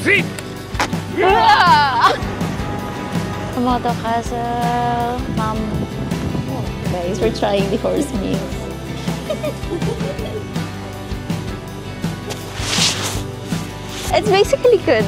3. Matsumoto Castle. Guys, we're trying the horse meals. It's basically good.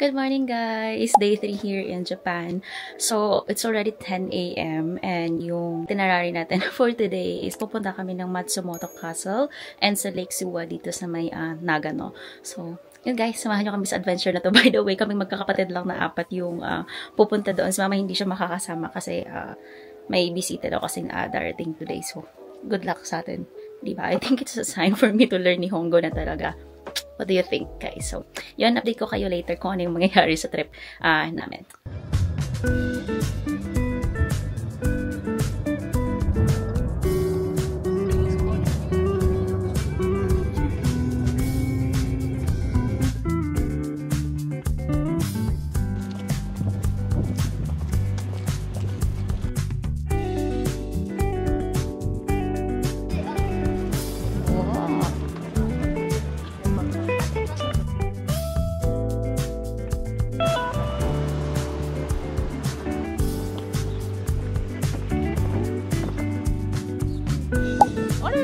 Good morning guys! Day 3 here in Japan. So, it's already 10 a.m. and yung itinerary natin for today is pupunta kami ng Matsumoto Castle and sa Lake Suwa dito sa may Nagano. So, yun guys, samahan nyo kami sa adventure na to. By the way, kaming magkakapatid lang na 4 yung pupunta doon. Si mama hindi siya makakasama kasi may bisita daw kasing darating today. So, good luck sa atin. Diba? I think it's a sign for me to learn Nihongo na talaga. What do you think, guys? So, yun, update ko kayo later kung ano yung mangyayari sa trip namin.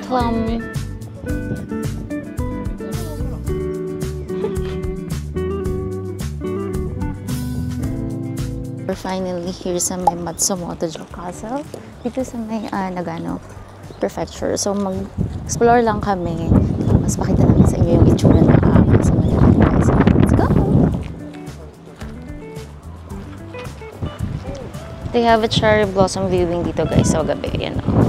Plum. We're finally here sa may Matsumoto Castle. Dito sa may Nagano Prefecture. So mag-explore lang kami. Mas pakita namin sa inyo yung itsura ng sa Manila, guys. Let's go! They have a cherry blossom viewing dito guys sa gabi. Yan o.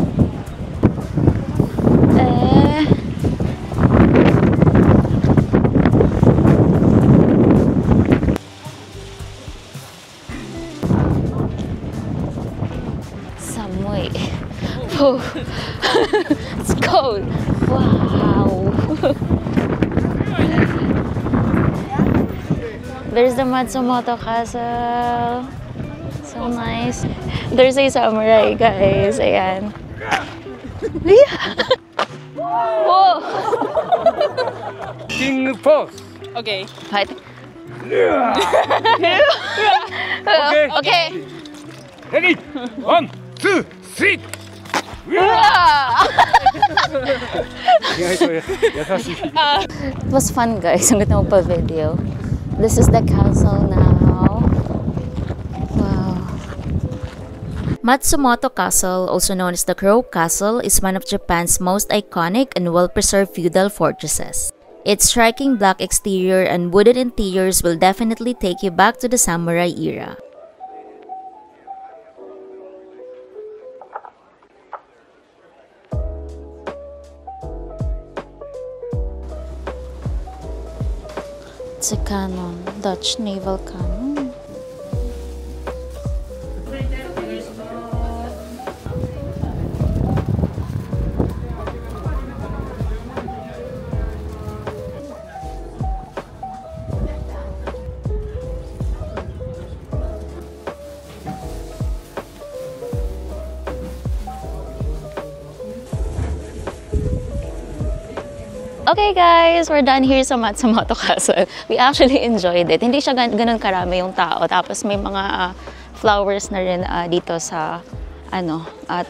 Samoy. Oh. It's cold. Wow. There's the Matsumoto Castle. So nice. There's a samurai, guys. Ayan. Whoa. King pose. Okay. Fight. Okay. Okay. Ready? 1, 2, 3. It was fun, guys. Ang ganda magpa-video. This is the castle now. Wow. Matsumoto Castle, also known as the Crow Castle, is one of Japan's most iconic and well-preserved feudal fortresses. Its striking black exterior and wooden interiors will definitely take you back to the samurai era. It's a cannon, Dutch naval cannon. Okay guys, we're done here sa Matsumoto Castle. We actually enjoyed it. Hindi siya ganun karami yung tao. Tapos may mga flowers na rin dito sa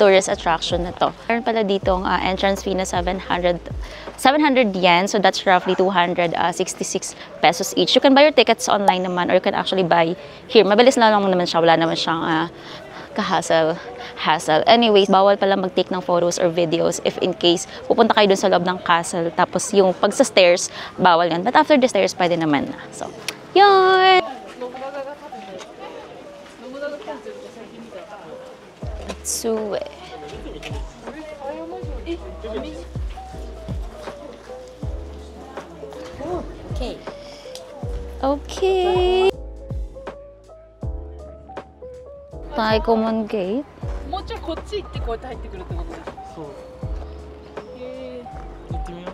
tourist attraction na to. Meron pala ditong entrance fee na 700 yen. So that's roughly 266 pesos each. You can buy your tickets online naman or you can actually buy here. Mabilis lang naman siya. Wala naman siyang hassle. Anyways, bawal pala mag-take ng photos or videos if in case pupunta kayo dun sa loob ng castle. Tapos yung pag sa stairs, bawal yan. But after the stairs, pwede naman na. So, yun! Matsue. Okay. Thai Common Gate. もうちょいこっち行ってこうやって入ってくるってことですか。そう。へ行ってみよ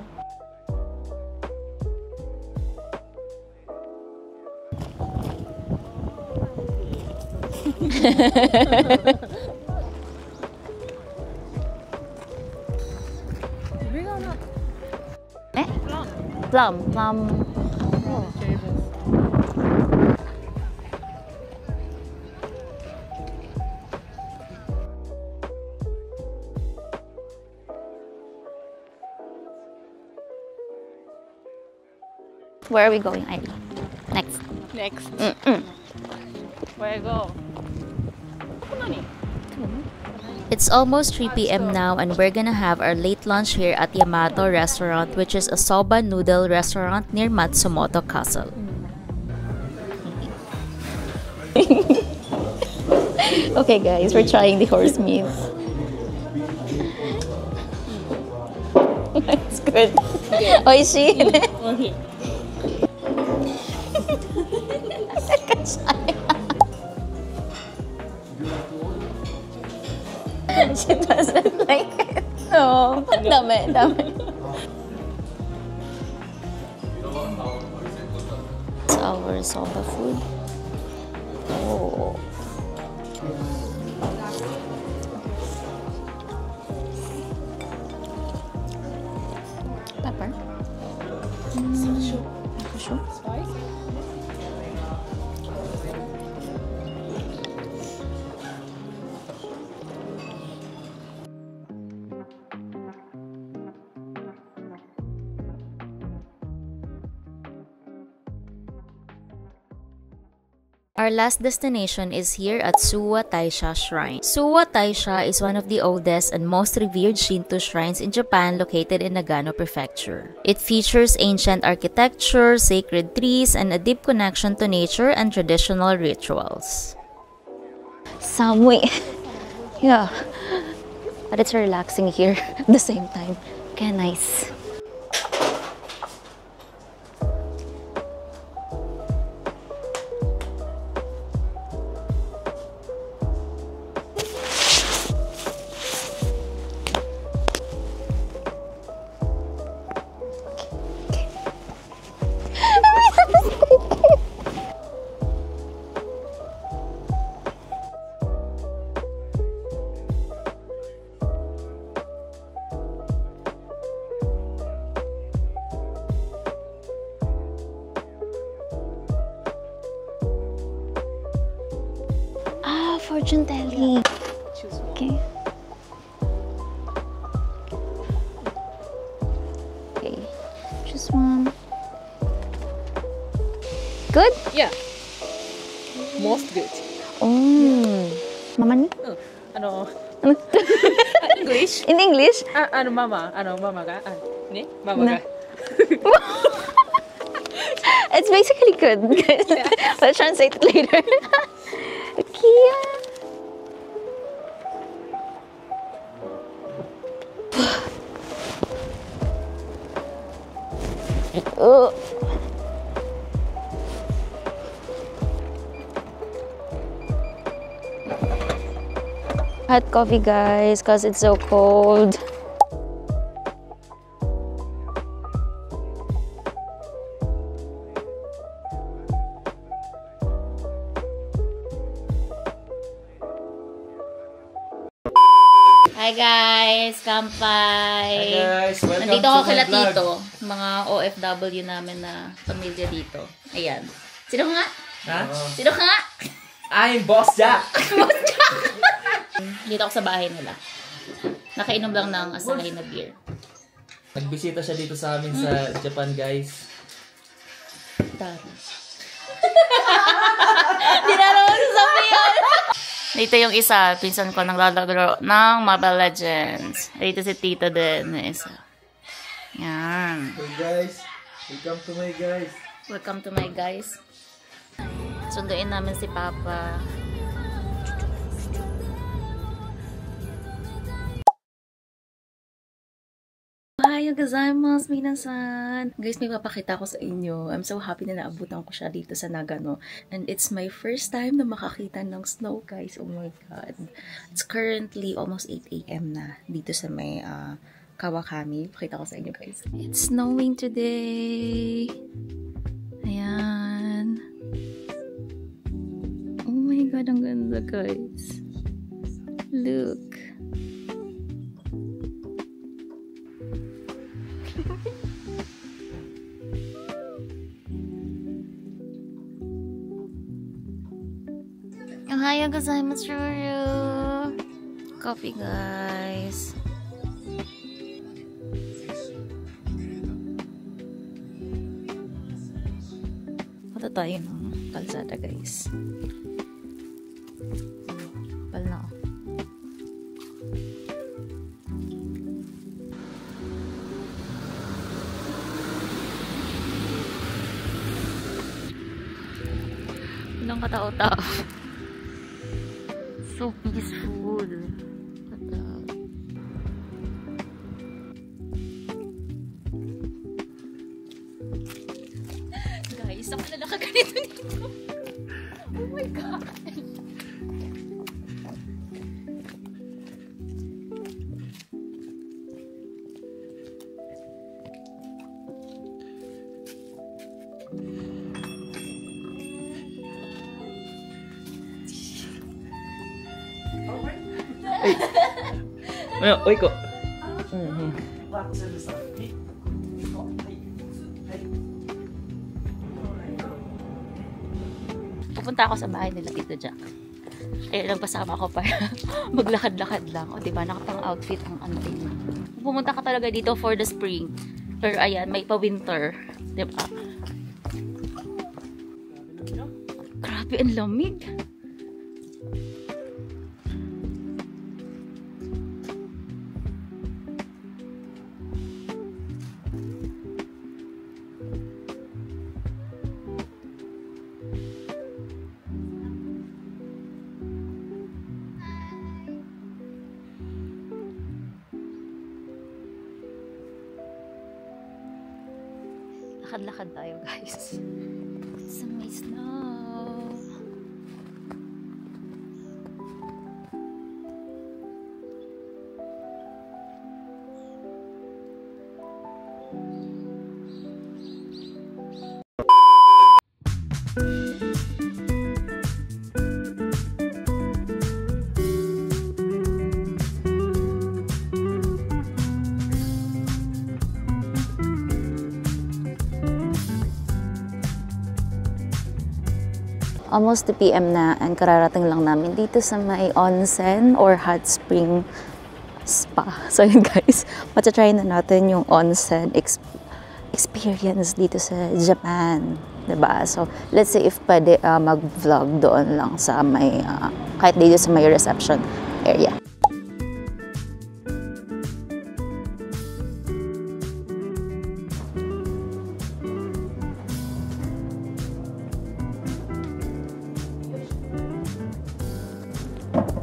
ー上がな。Eh? ラン。 Plum. Where are we going, Ivy? Next. Next. Mm-mm. Where go? ここ何？ It's almost 3 p.m. now and we're gonna have our late lunch here at Yamato Restaurant, which is a soba noodle restaurant near Matsumoto Castle. Okay guys, we're trying the horse meat. It's good. Oishi. Okay. She doesn't like it. No. Dami. It's our soba food. Oh. Pepper. Sure. Spice? Our last destination is here at Suwa Taisha Shrine. Suwa Taisha is one of the oldest and most revered Shinto shrines in Japan located in Nagano Prefecture. It features ancient architecture, sacred trees, and a deep connection to nature and traditional rituals. Samui. Yeah. But it's relaxing here at the same time. Kaya nice. Fortune telling. Choose one. Okay. Okay. Choose one. Good? Yeah. Most good. Oh. Mama ni? English? In English? ママが、ね、ママが。It's basically good. We'll translate it later. Okay. Oh. Hot coffee, guys, because it's so cold. Hi guys! Kampay! Hi guys! Welcome Nandito to ako my kila vlog. Tito, mga OFW namin na pamilya dito. Ayan. Sino nga? Ha? Sino ka nga? I'm Boss Jack! Dito ako sa bahay nila. Nakainom lang ng asahay na beer. Nagbisita siya dito sa amin sa Japan, guys. Tara. Hindi na naman sasabihan. Dito yung isa, pinsan ko nang lalaro ng Mobile Legends. Dito si Tito din na isa. Yan. Hey guys! Welcome to my guys! Welcome to my guys. Sunduin namin si Papa. Hi Ohayo gozaimasu, minasan! Guys, may papakita ko sa inyo. I'm so happy na naabutan ko siya dito sa Nagano. And it's my first time na makakita ng snow, guys. Oh my God. It's currently almost 8 AM na dito sa may Kawakami. Pakita ko sa inyo, guys. It's snowing today. Ayan. Oh my God, ang ganda, guys. Look. Ohayo gozaimasu, Ruru. Coffee, guys. Punta tayo ng kalsada, guys. Pal na. Ilang katao-tao. So peaceful. Guys, ako na nakaganito nito. Oh my God. Oy ko. Pupunta ako sa bahay nila Tito Jack. Eh, lang pasama ko para maglakad-lakad lang. O, diba? Nakapang-outfit ang anting. Pumunta ka talaga dito for the spring. Pero, ayan, may pa-winter. Diba? Grabe, ang lamig. Lakad-lakad tayo, guys. Sa may snow. Almost 2 PM na and kararating lang namin dito sa may onsen or hot spring spa. So yun guys, matatry na natin yung onsen experience dito sa Japan. Diba? So let's see if pwede mag-vlog doon lang sa may, kahit dito sa may reception area.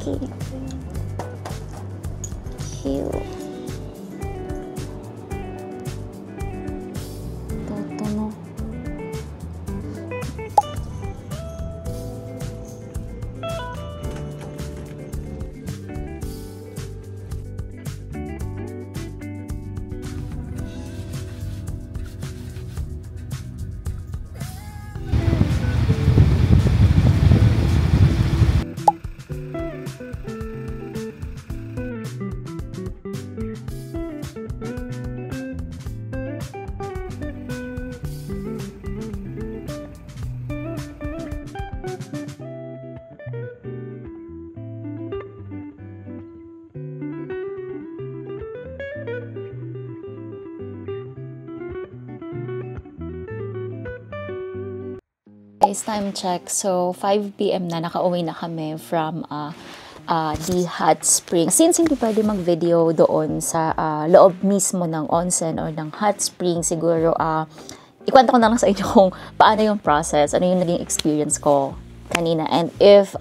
Okay. Cute. Toto no. Guys, time check. So, 5 PM na, nakauwi na kami from the hot spring. Since hindi pwede mag-video doon sa loob mismo ng onsen or ng hot spring, siguro ikwento ko na lang sa inyo kung paano yung process, ano yung naging experience ko kanina. And if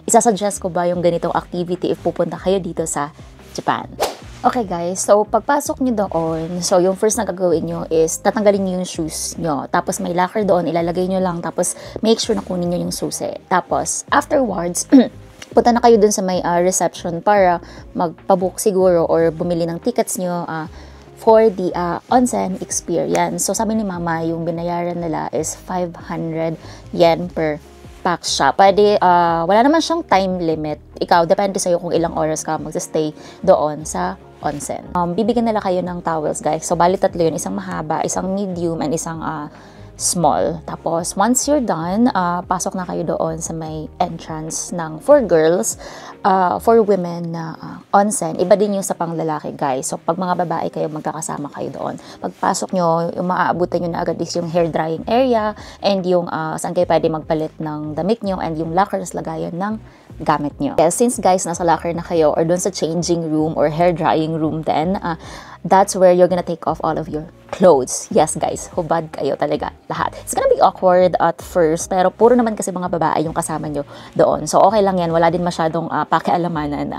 isasuggest ko ba yung ganitong activity if pupunta kayo dito sa Japan. Okay guys, so pagpasok nyo doon, so yung first na gagawin nyo is tatanggalin nyo yung shoes nyo. Tapos may locker doon, ilalagay nyo lang. Tapos make sure na kunin nyo yung susi. Tapos afterwards, punta na kayo dun sa may reception para magpabook siguro or bumili ng tickets nyo for the onsen experience. So sabi ni mama, yung binayaran nila is 500 yen per pax siya. Pwede, wala naman siyang time limit. Ikaw, depende sa'yo kung ilang oras ka magsa-stay doon sa onsen. Bibigyan nila kayo ng towels, guys. So, bali tatlo yun. Isang mahaba, isang medium, and isang small. Tapos, once you're done, pasok na kayo doon sa may entrance ng for girls, for women na onsen. Iba din yung sa panglalaki, guys. So, pag mga babae kayo, magkakasama kayo doon. Pagpasok nyo, yung maaabutan nyo na agad is yung hair drying area and yung saan kayo pwede magpalit ng damit nyo and yung lockers, lagayan ng gamit nyo. Yes, since guys, nasa locker na kayo or doon sa changing room or hair drying room then, that's where you're gonna take off all of your clothes. Yes, guys, hubad kayo talaga lahat. It's gonna be awkward at first, pero puro naman kasi mga babae yung kasama nyo doon. So, okay lang yan. Wala din masyadong pakialamanan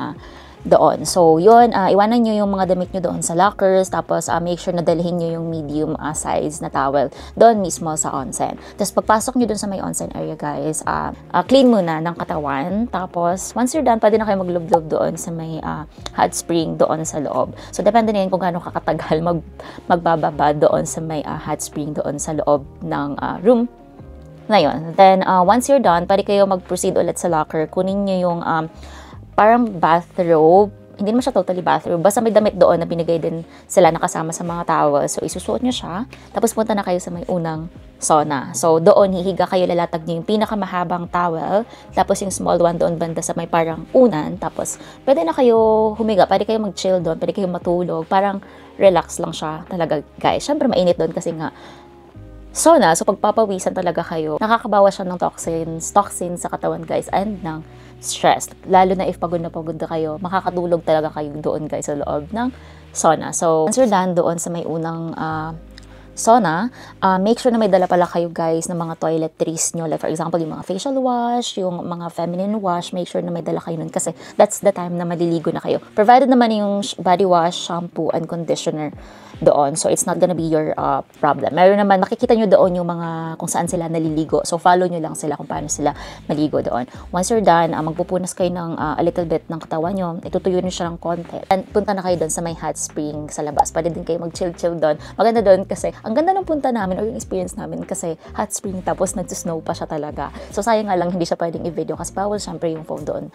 doon. So, yun, iwanan nyo yung mga damit nyo doon sa lockers, tapos make sure na dalhin nyo yung medium size na towel doon mismo sa onsen. Tapos, pagpasok nyo doon sa may onsen area, guys, clean muna ng katawan. Tapos, once you're done, pwede na kayo maglublob doon sa may hot spring doon sa loob. So, depende na yun kung gaano kakatagal magbababa doon sa may hot spring doon sa loob ng room na yun. Then, once you're done, pwede kayo mag-proceed ulit sa locker. Kunin nyo yung parang bathrobe. Hindi naman siya totally bathrobe. Basta may damit doon na binigay din sila nakasama sa mga towel. So, isusuot nyo siya. Tapos, punta na kayo sa may unang sauna. So, doon, hihiga kayo, lalatag nyo yung pinakamahabang towel. Tapos, yung small one doon banda sa may parang unan. Tapos, pwede na kayo humiga. Pwede kayo mag-chill doon. Pwede kayo matulog. Parang relax lang siya talaga, guys. Syempre, mainit doon kasi nga sauna. So, pagpapawisan talaga kayo. Nakakabawas siya ng toxins sa katawan, guys. And ng stress. Lalo na if pagod na kayo, makakatulog talaga kayo doon, guys, sa loob ng sauna. So, once you're done doon sa may unang sauna, make sure na may dala pala kayo, guys, ng mga toiletries nyo. Like, for example, yung mga facial wash, yung mga feminine wash, make sure na may dala kayo nun kasi that's the time na maliligo na kayo. Provided naman yung body wash, shampoo, and conditioner doon. So, it's not gonna be your problem. Meron naman, makikita nyo doon yung mga kung saan sila naliligo. So, follow nyo lang sila kung paano sila maligo doon. Once you're done, magpupunas kayo ng a little bit ng katawan nyo. Itutuyo nyo siya ng konti. And punta na kayo doon sa may hot spring sa labas. Pwede din kayo mag-chill-chill doon. Maganda doon kasi, ang ganda ng punta namin or yung experience namin kasi hot spring tapos nag-snow pa siya talaga. So, sayang nga lang hindi siya pwedeng i-video kasi bawal syempre yung phone doon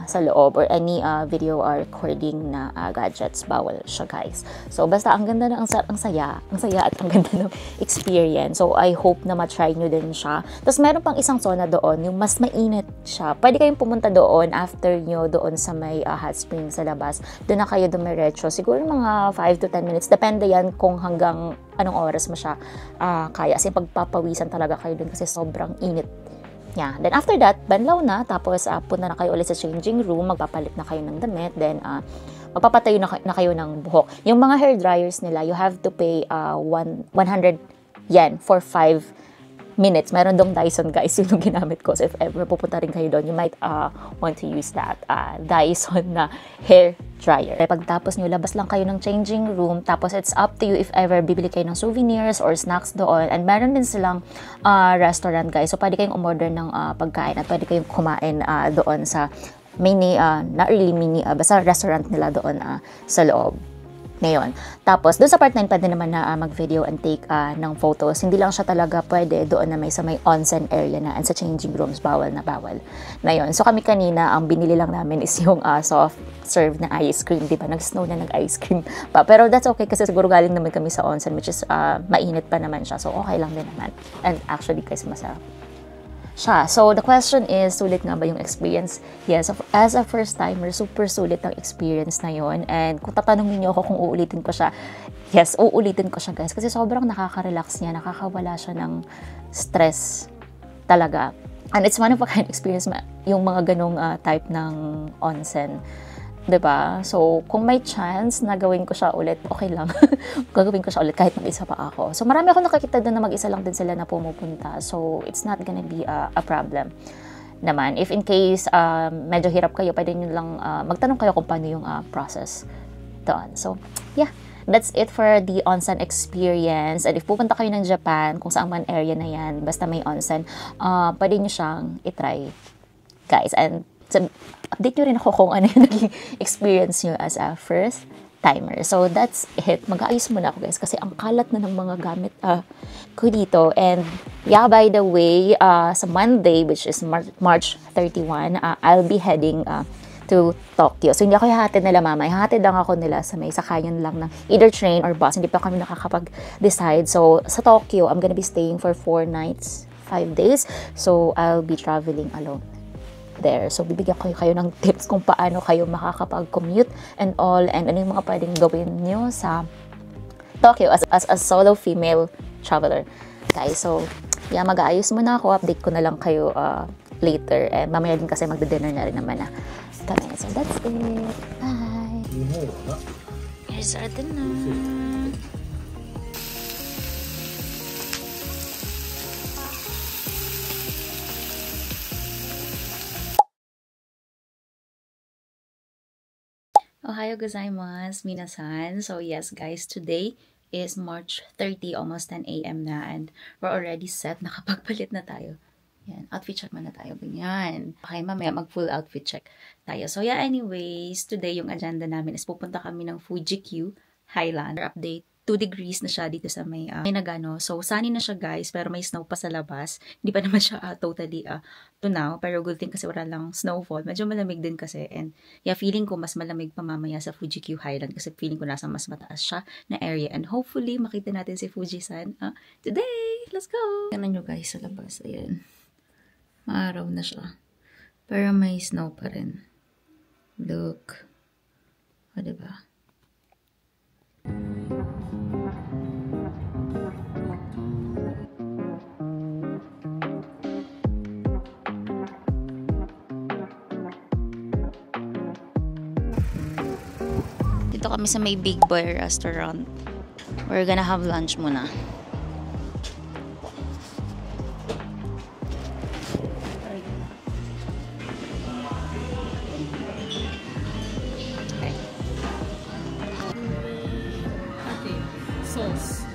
sa loob or any video or recording na gadgets. Bawal siya, guys. So, basta ang ganda na, ang saya at ang ganda ng experience. So, I hope na ma-try nyo din siya. Tapos, meron pang isang sauna doon, yung mas mainit siya. Pwede kayong pumunta doon after nyo doon sa may hot spring sa labas. Doon na kayo dumiretso. Siguro mga 5 to 10 minutes. Depende yan kung hanggang anong oras mo siya kaya. Kasi pagpapawisan talaga kayo doon kasi sobrang init. Yeah. Then after that, banlaw na. Tapos punta na kayo ulit sa changing room. Magpapalit na kayo ng damit. Then magpapatayo na kayo ng buhok. Yung mga hair dryers nila, you have to pay 100 yen for 5 minutes. Meron dong Dyson, guys, yung ginamit ko. So if ever pupunta rin kayo doon, you might want to use that Dyson na hair dryer. Pagtapos nyo, labas lang kayo ng changing room. Tapos it's up to you if ever bibili kayo ng souvenirs or snacks doon. And meron din silang restaurant, guys. So pwede kayong umorder ng pagkain at pwede kayong kumain doon sa mini, not really mini, basta restaurant nila doon sa loob. Ngayon. Tapos, doon sa part 9, pwede naman na mag-video and take ng photos. Hindi lang siya talaga pwede doon na may sa may onsen area na and sa changing rooms, bawal na bawal. Ngayon. So, kami kanina, ang binili lang namin is yung soft serve na ice cream. Diba? Nag-snow na nag-ice cream pa. Pero that's okay kasi siguro galing naman kami sa onsen which is mainit pa naman siya. So, okay lang din naman. And actually, guys, masarap siya. So, the question is, sulit nga ba yung experience? Yes, as a first timer, super sulit ang experience na yon. And kung tatanungin niyo ako kung uulitin ko siya, yes, uulitin ko siya, guys. Kasi sobrang nakaka-relax niya, nakakawala siya ng stress talaga. And it's one of a kind experience, yung mga ganong type ng onsen. Diba? So, kung may chance na gawin ko siya ulit, okay lang. Gagawin ko siya ulit kahit mag-isa pa ako. So, marami ako nakakita doon na mag-isa lang din sila na pumupunta. So, it's not gonna be a problem naman. If in case medyo hirap kayo, pwede nyo lang magtanong kayo kung paano yung process later on. So, yeah. That's it for the onsen experience. And if pupunta kayo ng Japan, kung saan man area na yan, basta may onsen, pwede nyo siyang itry, guys. And update nyo rin ako kung ano yung naging experience nyo as a first timer. So, that's it. Mag-aayos muna ako, guys, kasi ang kalat na ng mga gamit ko dito. And, yeah, by the way, sa Monday, which is March 31, I'll be heading to Tokyo. So, hindi ako ihahatid nila, mama. Ihahatid lang ako nila sa may sakayan lang ng either train or bus. Hindi pa kami nakakapag-decide. So, sa Tokyo, I'm gonna be staying for 4 nights, 5 days. So, I'll be traveling alone there. So, bibigyan ko kayo ng tips kung paano kayo makakapag-commute and all, and ano yung mga pwedeng gawin nyo sa Tokyo as a solo female traveler. Guys, so, yeah, mag-aayos muna ako. Update ko na lang kayo later. And mamaya din kasi magda-dinner na rin naman na kami. So, that's it. Bye! Here's our dinner. Ohayo gozaimasu, minasan. So, yes, guys, today is March 30, almost 10 a.m. na, and we're already set. Nakapagpalit na tayo. Yan, outfit check muna tayo. Ganyan. Okay, mamaya mag-full outfit check tayo. So, yeah, anyways, today yung agenda namin is pupunta kami ng Fuji-Q Highland. Update, 2 degrees na siya dito sa may Nagano. So, sunny na siya, guys, pero may snow pa sa labas. Hindi pa naman siya totally tunaw. Pero good thing kasi wala lang snowfall. Medyo malamig din kasi. And, yeah, feeling ko mas malamig pa mamaya sa Fuji-Q Highland kasi feeling ko nasa mas mataas siya na area. And hopefully, makita natin si Fuji-san today. Let's go! Tignan nyo, guys, sa labas. Ayan. Maaraw na siya. Pero may snow pa rin. Look. O, diba? Dito kami sa may Big Boy restaurant. We're gonna have lunch muna. Sauce.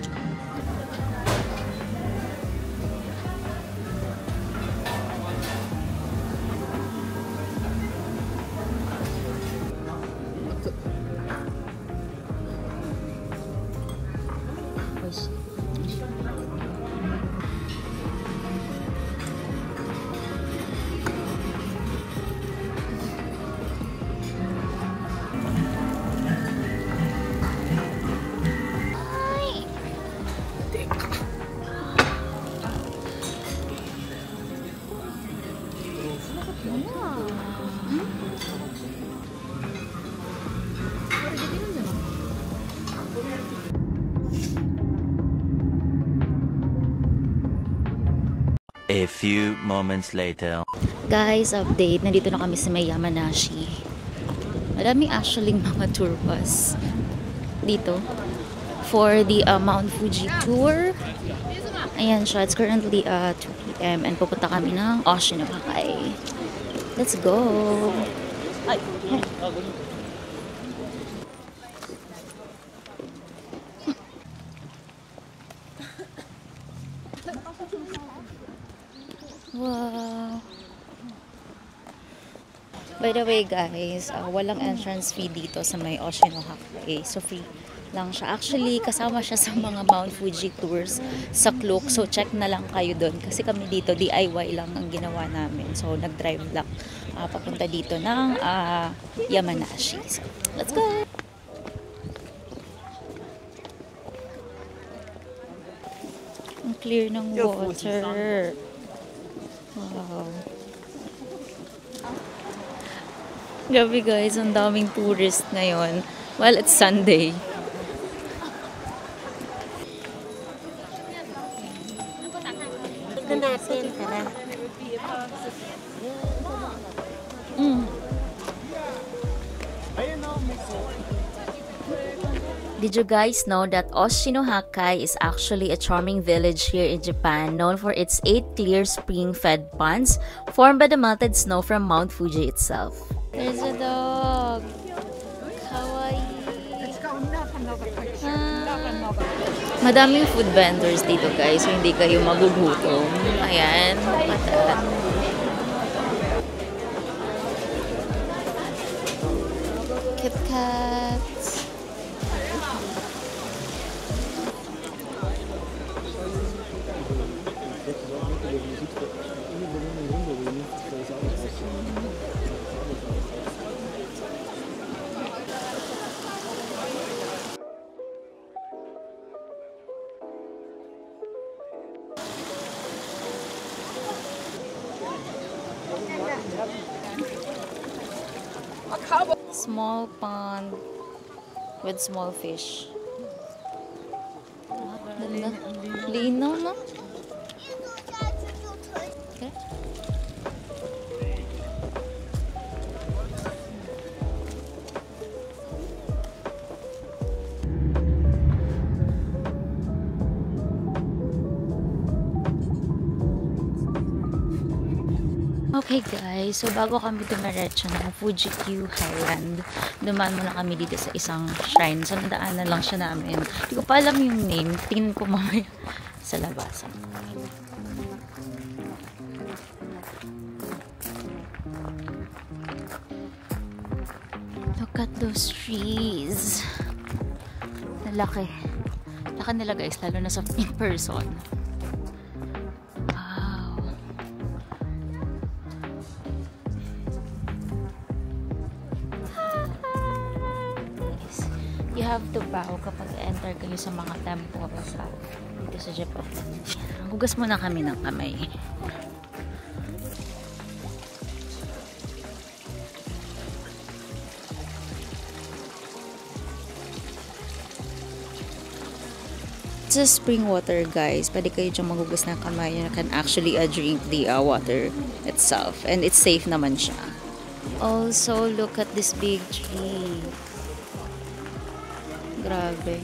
A few moments later. Guys, update. Nandito na kami sa may Yamanashi. Maraming actually mga tour bus dito for the Mount Fuji tour. Ayan siya. It's currently 2 p.m. and pupunta kami ng Oshinohakai. Let's go! Ay! Wow! By the way, guys, walang entrance fee dito sa may Oshinohakai. So, free lang siya. Actually, kasama siya sa mga Mount Fuji tours sa Klook. So, check na lang kayo doon. Kasi kami dito, DIY lang ang ginawa namin. So, nag-drive lang papunta dito ng Yamanashi. So, let's go! Ang clear ng water. Wow. Grabe guys, ang daming tourist ngayon. Well, it's Sunday. Did you guys know that Oshinohakai is actually a charming village here in Japan, known for its 8 clear spring-fed ponds formed by the melted snow from Mount Fuji itself? There's a dog. Kawaii. Madaming food vendors dito guys, so hindi kayo magugutom. Ayan, patat. KitKat. Small pond with small fish. Ganda. Linaw, no? Okay. Okay guys, so bago kami dumiretso ng Fuji Q Highland, dumaan muna kami dito sa isang shrine. So nadaanan lang siya namin. Hindi ko pa alam yung name. Tingnan ko mamaya sa labas. Look at those trees. Nalaki. Laki nila guys, lalo na sa in person. You have to bow kapag enter kayo sa mga temple dito sa Japan. Hugas muna kami ng kamay. It's a spring water guys. Pwede kayo dyan maghugas ng kamay. You can actually drink the water itself. And it's safe naman siya. Also, look at this big tree. Grabe.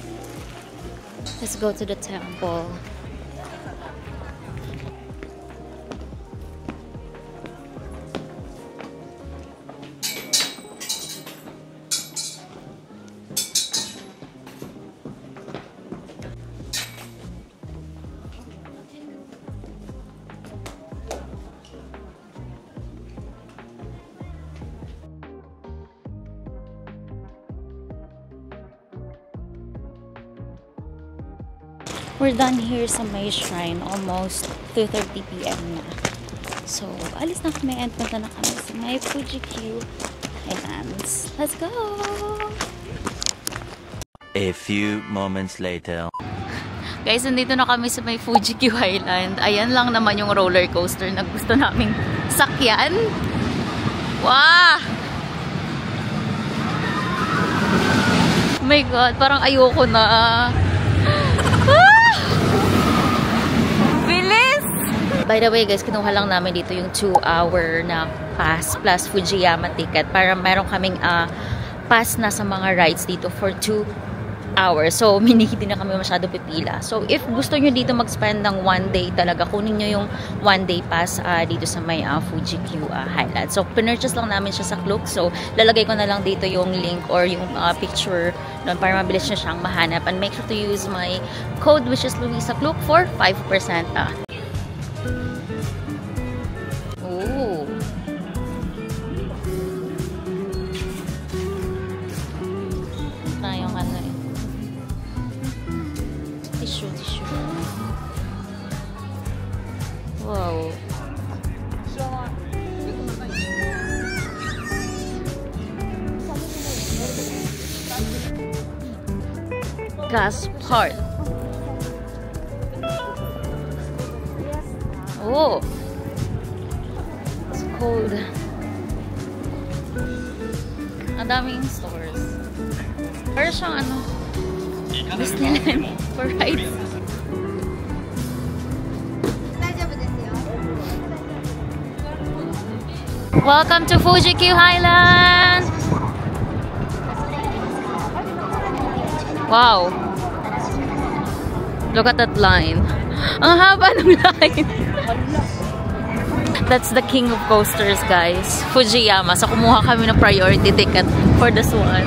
Let's go to the temple. We're done here sa may shrine. Almost 2:30 PM na. So, alis na kami and punta na kami sa may Fuji Q Highlands. Let's go! A few moments later. Guys, nandito na kami sa may Fuji Q Highland. Ayan lang naman yung roller coaster na gusto naming sakyan. Wow! Oh my God, parang ayoko na. By the way guys, kinuha lang namin dito yung 2-hour na pass plus Fujiyama ticket para meron kaming pass na sa mga rides dito for 2 hours. So, hindi na kami masyado pipila. So, if gusto nyo dito mag-spend ng 1 day talaga, kunin nyo yung 1 day pass dito sa may Fuji Q Highlands. So, pinurchase lang namin siya sa Klook. So, lalagay ko na lang dito yung link or yung picture doon para mabilis nyo siyang mahanap. And make sure to use my code which is Luisa Klook for 5%. Wow. Gas part. Oh. It's cold. Ang daming stores. Para siyang ano, Disneyland for rides. Welcome to Fuji Q Highland! Wow! Look at that line. Ang haba ng line! That's the king of coasters, guys. Fujiyama. So, kumuha kami ng priority ticket for this one.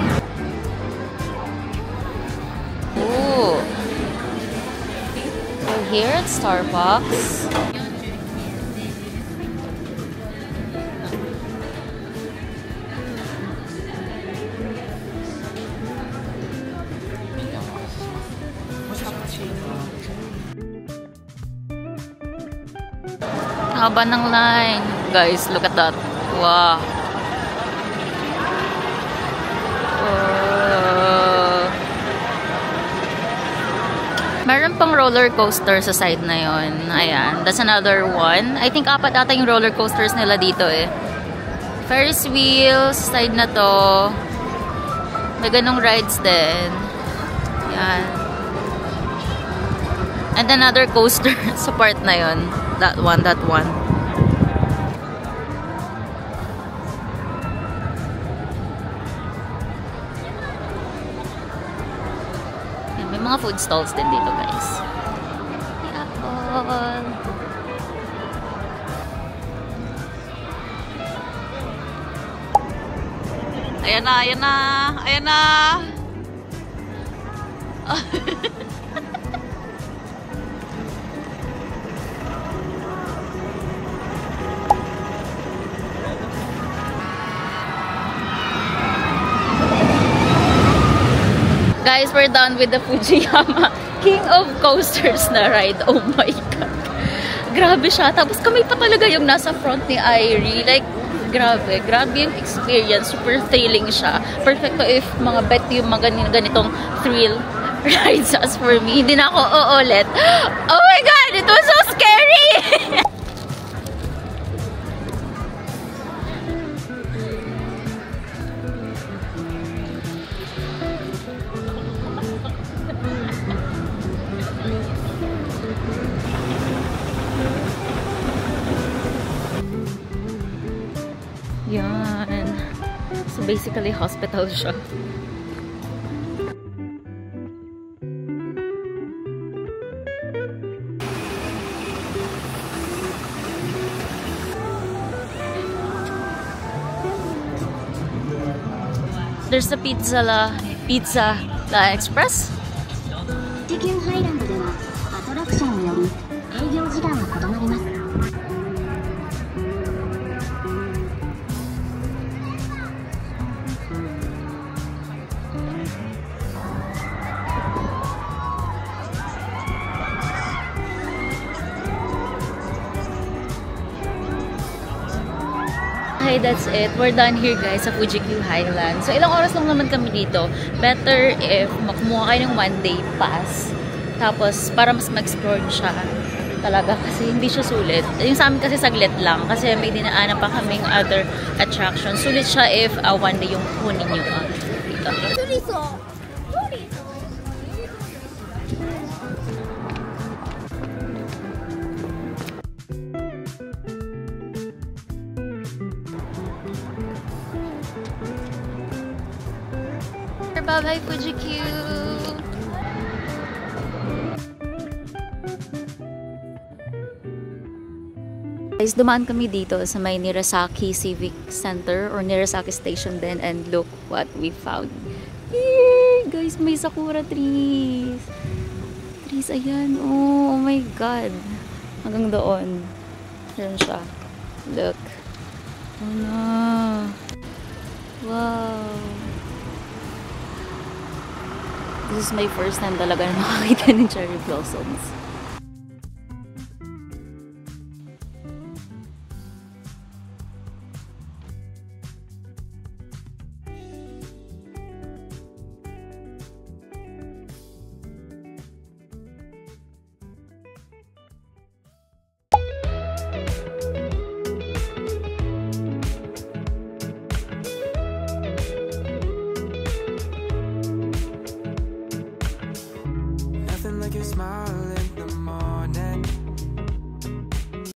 Ooh! here at Starbucks. Haba ng line. Guys, look at that. Wow. Meron pang roller coaster sa side na yon. Ayan. That's another one. I think apat ata yung roller coasters nila dito eh. Ferris wheel sa side na to. May ganong rides din. Ayan. And another coaster sa part na yon. That one, that one. Yan, may mga food stalls din dito, guys. May apple. Ayan na, ayan na, ayan na. Guys, we're done with the Fujiyama King of Coasters na ride. Oh my God. Grabe siya. Tapos kami pa talaga yung nasa front ni Irie. Like, grabe. Grabe yung experience. Super thrilling siya. Perfecto if mga bet yung mga ganitong thrill rides. As for me, hindi na ako uulit. Oh my God! It was so scary! Yan. So basically, hospital siya. There's a Pizza La Express. 富士急ハイランドではアトラクションにより営業時間が異なります。 Okay, that's it. We're done here, guys, sa Fuji Q Highland. So, ilang oras lang naman kami dito. Better if makumuha kayo ng one-day pass. Tapos, para mas mag-explore siya talaga kasi hindi siya sulit. Yung sa amin kasi saglit lang kasi may dinaanan pa kaming other attractions. Sulit siya if one day yung kunin nyo dito. Bye-bye, Fuji Q! Guys, dumaan kami dito sa may Nirasaki Civic Center or Nirasaki Station din, and look what we found. Here! Guys, may sakura trees! Trees, ayan. Oh my God! Hanggang doon. Diyan siya. Look. Oh no! Wow! This is my first time talaga na makakita ng cherry blossoms.